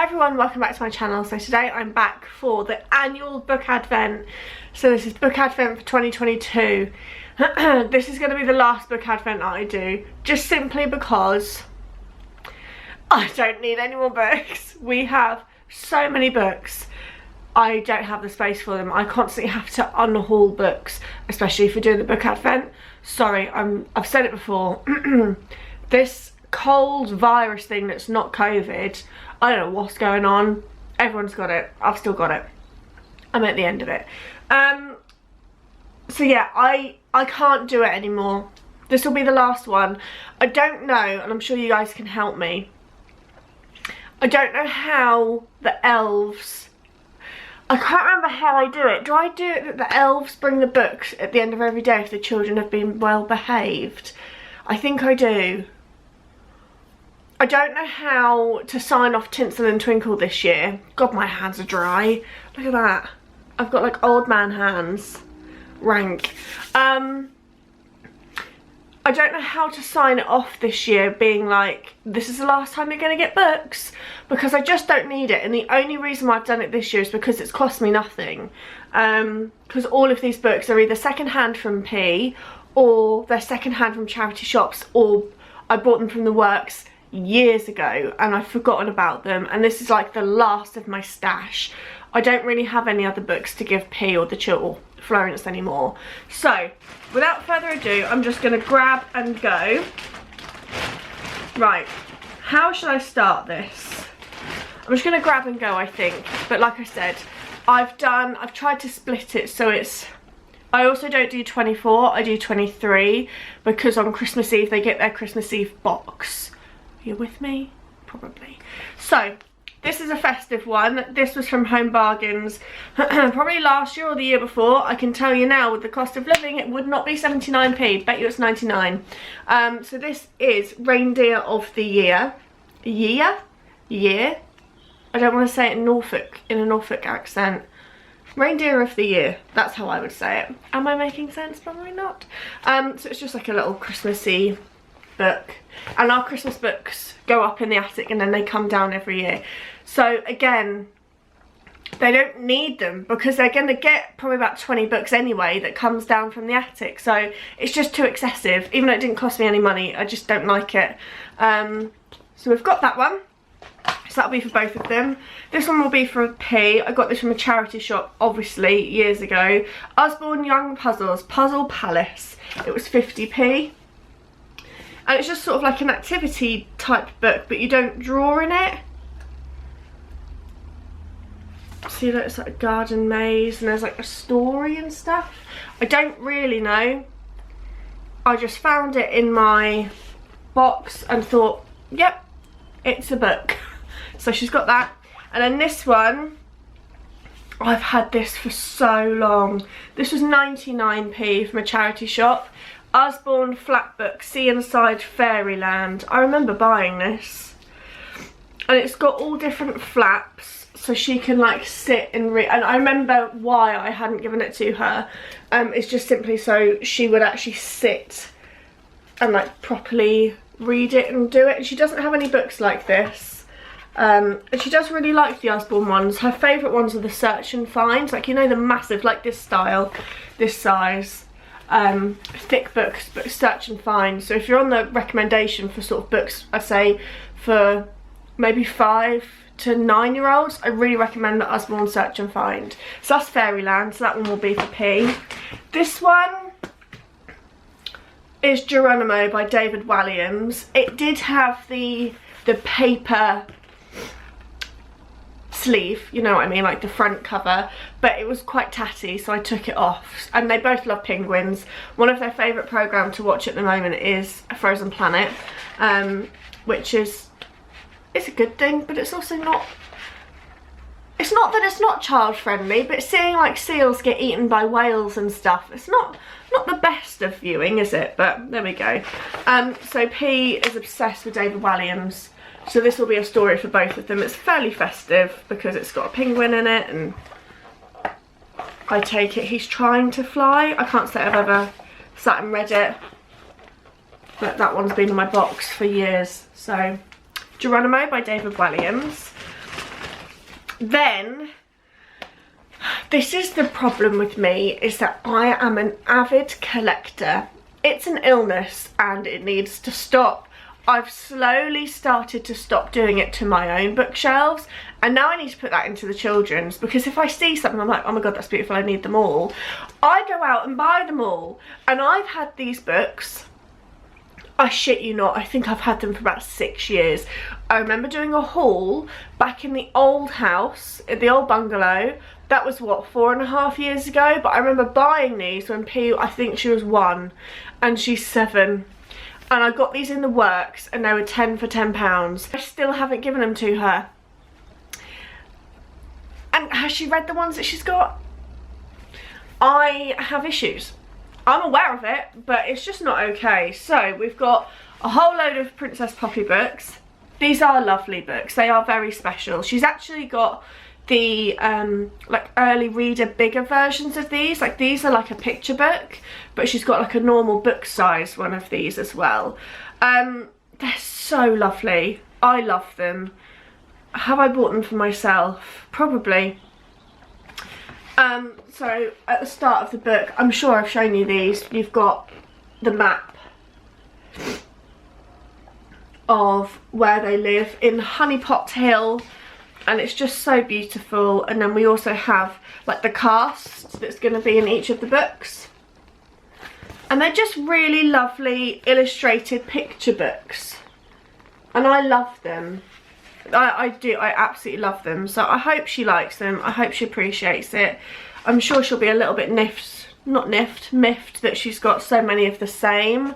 everyone, welcome back to my channel. So today I'm back for the annual book advent. So this is book advent for 2022. This is going to be the last book advent that I do, just simply because I don't need any more books. We have so many books. I don't have the space for them. I constantly have to unhaul books, especially if we're doing the book advent. Sorry, I've said it before. This cold virus thing that's not COVID, I don't know what's going on. Everyone's got it. I've still got it. I'm at the end of it. So yeah, I can't do it anymore. This will be the last one. I don't know, and I'm sure you guys can help me. I don't know how the elves, I can't remember how I do it. Do I do it that the elves bring the books at the end of every day if the children have been well behaved? I think I do. I don't know how to sign off Tinsel and Twinkle this year. God, my hands are dry. Look at that. I've got like old man hands. Rank. I don't know how to sign it off this year, being like, this is the last time you're going to get books, because I just don't need it. And the only reason why I've done it this year is because it's cost me nothing. Because all of these books are either second hand from P, or they're second hand from charity shops, or I bought them from the works years ago and I've forgotten about them, and this is like the last of my stash. I don't really have any other books to give P or the Florence anymore. So without further ado, I'm just going to grab and go. Right, how should I start this? I'm just going to grab and go, I think. But like I said, I've tried to split it so it's, I also don't do 24, I do 23, because on Christmas Eve they get their Christmas Eve box. You with me? Probably. So this is a festive one. This was from Home Bargains probably last year or the year before. I can tell you now, with the cost of living, it would not be 79p. Bet you it's 99. So this is Reindeer of the Year. Year? I don't want to say it in a Norfolk accent. Reindeer of the Year. That's how I would say it. Am I making sense? Probably not. So it's just like a little Christmassy book, and our Christmas books go up in the attic and then they come down every year. So again, they don't need them because they're going to get probably about 20 books anyway that comes down from the attic, so it's just too excessive. Even though it didn't cost me any money, I just don't like it. So we've got that one, so that'll be for both of them. This one will be for P. I got this from a charity shop, obviously, years ago. Usborne Young Puzzles, Puzzle Palace. It was 50p. And it's just sort of like an activity type book, but you don't draw in it. See, that it's like a garden maze and there's like a story and stuff. I don't really know. I just found it in my box and thought, yep, it's a book. So she's got that. And then this one, I've had this for so long. This was 99p from a charity shop. Usborne Flat Book, Sea Inside Fairyland. I remember buying this. And it's got all different flaps, so she can like sit and read. And I remember why I hadn't given it to her. It's just simply so she would actually sit and like properly read it and do it. And she doesn't have any books like this. And she does really like the Usborne ones. Her favourite ones are the Search and Find. Like, you know, the massive, like this style, this size. Thick books, but Search and Find. So if you're on the recommendation for sort of books, I say for maybe 5 to 9 year olds, I really recommend the Usborne Search and Find. So that's Fairyland, so that one will be for P. This one is Geronimo by David Walliams. It did have the paper sleeve, you know what I mean, like the front cover, but it was quite tatty, so I took it off. And they both love penguins. One of their favourite programmes to watch at the moment is A Frozen Planet, which is, it's a good thing, but it's also not, it's not that it's not child friendly, but seeing like seals get eaten by whales and stuff, it's not the best of viewing, is it? But there we go. So P is obsessed with David Walliams. So this will be a story for both of them. It's fairly festive because it's got a penguin in it, and I take it he's trying to fly. I can't say I've ever sat and read it, but that one's been in my box for years. So Geronimo by David Walliams. Then, this is the problem with me, is that I am an avid collector. It's an illness and it needs to stop. I've slowly started to stop doing it to my own bookshelves, and now I need to put that into the children's, because if I see something I'm like, oh my god, that's beautiful, I need them all, I go out and buy them all. And I've had these books, I shit you not, I think I've had them for about 6 years. I remember doing a haul back in the old house, at the old bungalow. That was what, 4.5 years ago? But I remember buying these when I think she was 1 and she's 7. And I got these in the works and they were 10 for £10. I still haven't given them to her. And has she read the ones that she's got? I have issues. I'm aware of it, but it's just not okay. So we've got a whole load of Princess Poppy books. These are lovely books. They are very special. She's actually got the like early reader bigger versions of these. Like these are like a picture book, but she's got like a normal book size one of these as well. They're so lovely. I love them. Have I bought them for myself? Probably. So at the start of the book, I'm sure I've shown you these, you've got the map of where they live in Honeypot Hill, and it's just so beautiful. And then we also have like the cast that's going to be in each of the books, and they're just really lovely illustrated picture books, and I love them. I do, I absolutely love them. So I hope she likes them, I hope she appreciates it. I'm sure she'll be a little bit miffed that she's got so many of the same,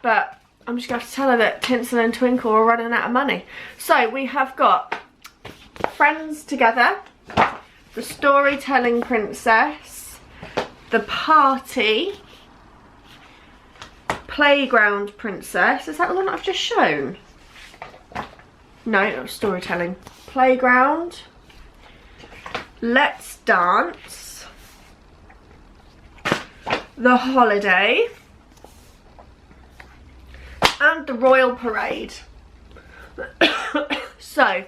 but I'm just going to have to tell her that Tinsel and Twinkle are running out of money. So we have got Friends Together, The Storytelling Princess, The Party, Playground Princess. Is that the one I've just shown? No, not Storytelling. Playground, Let's Dance, The Holiday, and The Royal Parade. So,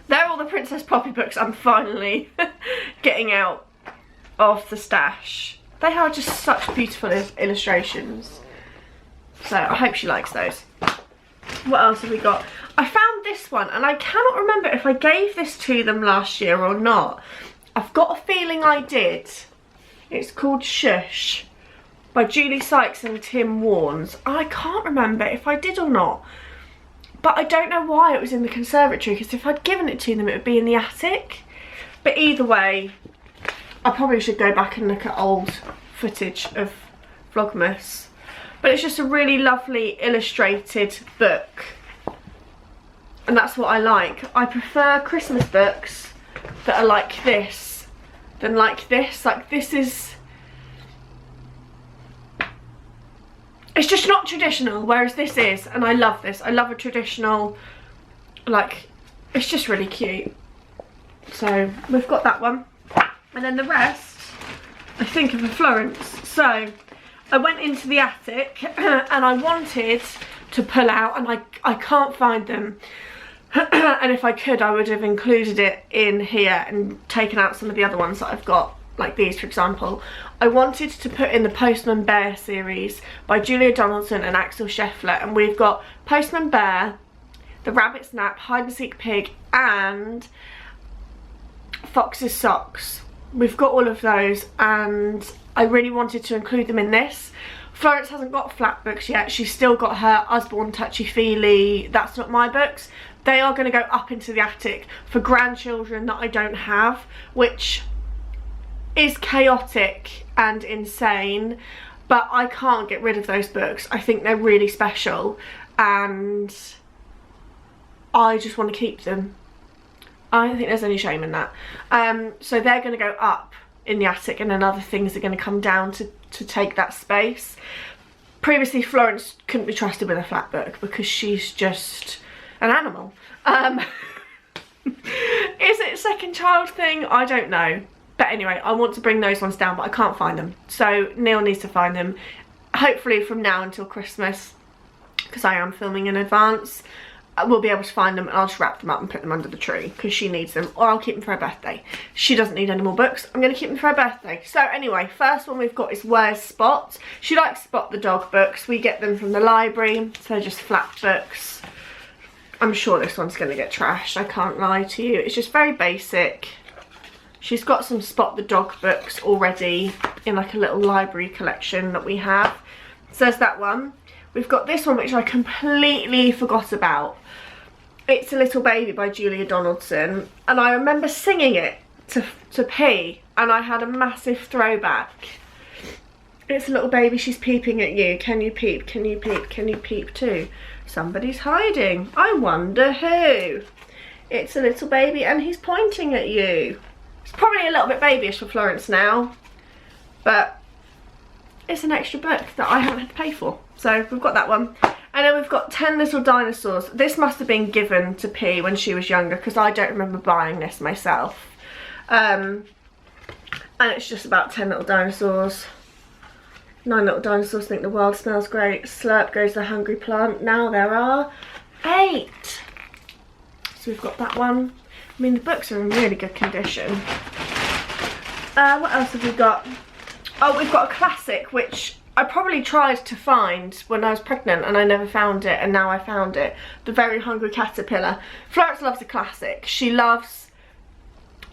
they're all the Princess Poppy books I'm finally getting out of the stash. They are just such beautiful illustrations. So, I hope she likes those. What else have we got? I found this one, and I cannot remember if I gave this to them last year or not. I've got a feeling I did. It's called Shush by Julie Sykes and Tim Warnes. I can't remember if I did or not, but I don't know why it was in the conservatory, because if I'd given it to them it would be in the attic. But either way, I probably should go back and look at old footage of Vlogmas. But it's just a really lovely illustrated book, and that's what I like. I prefer Christmas books that are like this than like this. Like this is, it's just not traditional, whereas this is, and I love this. I love a traditional, like, it's just really cute. So we've got that one, and then the rest I think are for Florence. So I went into the attic and I wanted to pull out, and I can't find them. And if I could, I would have included it in here and taken out some of the other ones that I've got, like these for example. I wanted to put in the Postman Bear series by Julia Donaldson and Axel Scheffler, and we've got Postman Bear, The Rabbit's Nap, Hide and Seek Pig, and Fox's Socks. We've got all of those, and I really wanted to include them in this. Florence hasn't got flat books yet. She's still got her Usborne Touchy Feely That's Not My Books. They are going to go up into the attic for grandchildren that I don't have, which is chaotic and insane, but I can't get rid of those books. I think they're really special and I just want to keep them. I don't think there's any shame in that. So they're going to go up in the attic, and then other things are going to come down to take that space. Previously Florence couldn't be trusted with a flat book because she's just an animal. Is it a second child thing? I don't know. But anyway, I want to bring those ones down, but I can't find them. So Neil needs to find them, hopefully from now until Christmas, because I am filming in advance. we'll be able to find them, and I'll just wrap them up and put them under the tree because she needs them, or I'll keep them for her birthday. She doesn't need any more books. I'm going to keep them for her birthday. So anyway, first one we've got is Where's Spot. She likes Spot the dog books. We get them from the library, so they're just flat books. I'm sure this one's going to get trashed, I can't lie to you. It's just very basic. She's got some Spot the dog books already in like a little library collection that we have. So there's that one. We've got this one which I completely forgot about. It's a Little Baby by Julia Donaldson, and I remember singing it to P, and I had a massive throwback. It's a little baby, she's peeping at you. Can you peep? Can you peep? Can you peep too? Somebody's hiding. I wonder who. It's a little baby and he's pointing at you. It's probably a little bit babyish for Florence now, but it's an extra book that I haven't had to pay for. So we've got that one. And then we've got 10 Little Dinosaurs. This must have been given to P when she was younger, because I don't remember buying this myself. And it's just about 10 little dinosaurs. 9 little dinosaurs think the world smells great. Slurp goes the hungry plant. Now there are 8. So we've got that one. I mean, the books are in really good condition. What else have we got? Oh, we've got a classic, which I probably tried to find when I was pregnant and I never found it, and now I found it. The Very Hungry Caterpillar. Florence loves a classic. She loves...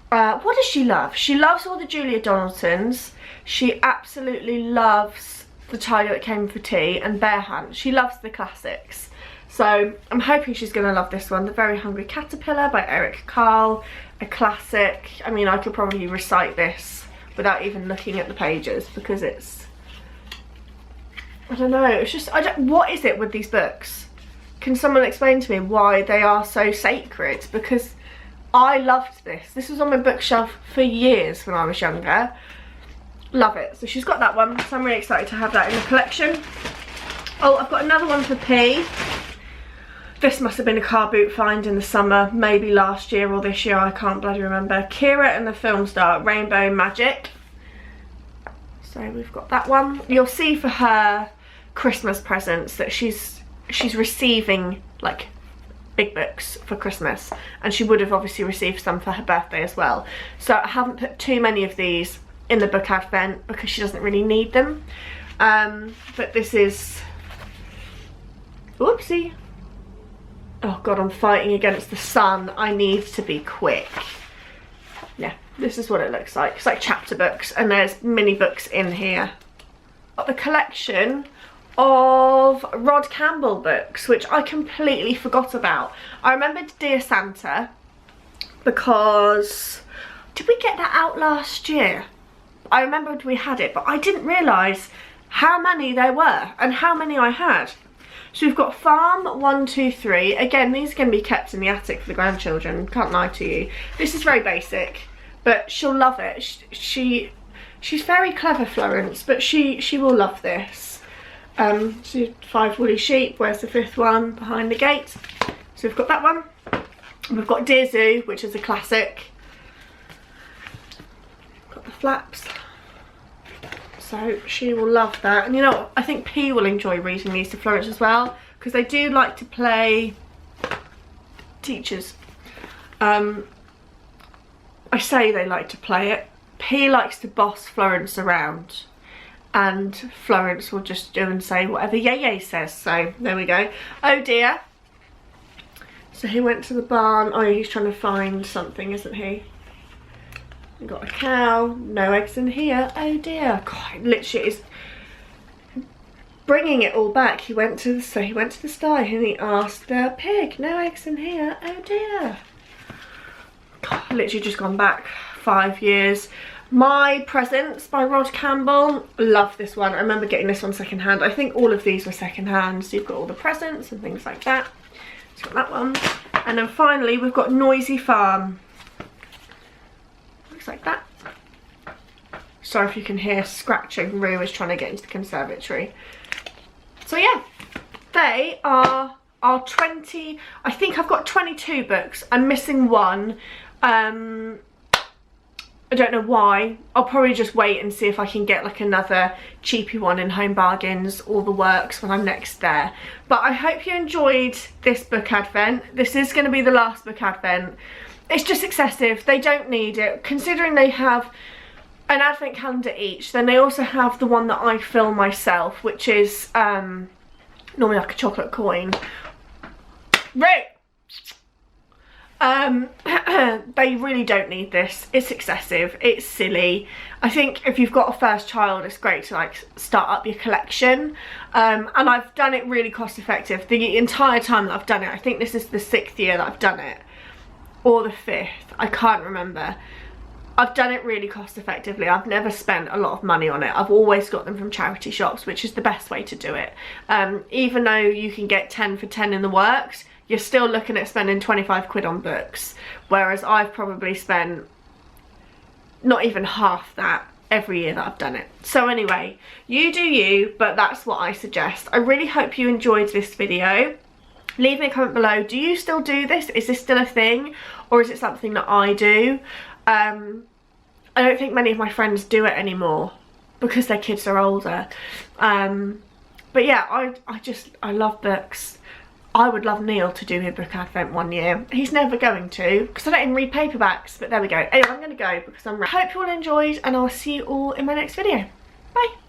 what does she love? She loves all the Julia Donaldsons. She absolutely loves The Tiger That Came for Tea and Bear Hunt. She loves the classics. So I'm hoping she's going to love this one. The Very Hungry Caterpillar by Eric Carle. A classic. I mean, I could probably recite this without even looking at the pages, because it's... I don't know. It's just... what is it with these books? Can someone explain to me why they are so sacred? Because I loved this. This was on my bookshelf for years when I was younger. Love it. So she's got that one, so I'm really excited to have that in the collection. Oh, I've got another one for P. This must have been a car boot find in the summer, maybe last year or this year, I can't bloody remember. Kira and the Film Star, Rainbow Magic. So we've got that one. You'll see for her Christmas presents that she's receiving like big books for Christmas, and she would have obviously received some for her birthday as well. So I haven't put too many of these in the book advent because she doesn't really need them. But this is... Whoopsie. Oh god, I'm fighting against the sun. I need to be quick. Yeah, this is what it looks like. It's like chapter books, and there's mini books in here. Got the collection of Rod Campbell books, which I completely forgot about. I remembered Dear Santa because... Did we get that out last year? I remembered we had it, but I didn't realise how many there were and how many I had. So we've got Farm 1, 2, 3. Again, these are going to be kept in the attic for the grandchildren, can't lie to you. This is very basic, but she'll love it. She's very clever, Florence, but she will love this. So 5 Woolly Sheep. Where's the 5th one? Behind the Gate. So we've got that one. We've got Dear Zoo, which is a classic. Got the flaps. So she will love that. And you know what? I think P will enjoy reading these to Florence as well, because they do like to play teachers. I say they like to play it. P likes to boss Florence around, and Florence will just do and say whatever Yay says. So there we go. Oh dear. So he went to the barn. Oh, he's trying to find something, isn't he? We've got a cow, no eggs in here. Oh dear. God, it literally is bringing it all back. He went to the sty and he asked the pig, no eggs in here. Oh dear. God, literally just gone back 5 years. My Presents by Rod Campbell. Love this one. I remember getting this one second hand. I think all of these were second hand. So you've got all the presents and things like that. So got that one. And then finally we've got Noisy Farm. Like that. Sorry if you can hear scratching. Rue is trying to get into the conservatory. So yeah, they are 20. I think I've got 22 books. I'm missing one. I don't know why. I'll probably just wait and see if I can get like another cheapy one in Home Bargains or the works when I'm next there. But I hope you enjoyed this book advent. This is going to be the last book advent. It's just excessive. They don't need it. Considering they have an advent calendar each, then they also have the one that I fill myself, which is normally like a chocolate coin. Right. They really don't need this. It's excessive, it's silly. I think if you've got a first child, it's great to like start up your collection, and I've done it really cost effective the entire time that I've done it. I think this is the 6th year that I've done it, or the 5th, I can't remember. I've done it really cost effectively. I've never spent a lot of money on it. I've always got them from charity shops, which is the best way to do it. Even though you can get 10 for 10 in the works, you're still looking at spending 25 quid on books, whereas I've probably spent not even half that every year that I've done it. So anyway, you do you, but that's what I suggest. I really hope you enjoyed this video. Leave me a comment below. Do you still do this? Is this still a thing, or is it something that I do? I don't think many of my friends do it anymore because their kids are older. But yeah, I love books. I would love Neil to do his book advent one year. He's never going to, because I don't even read paperbacks, but there we go. Anyway, I'm going to go because I'm ready. Hope you all enjoyed, and I'll see you all in my next video. Bye.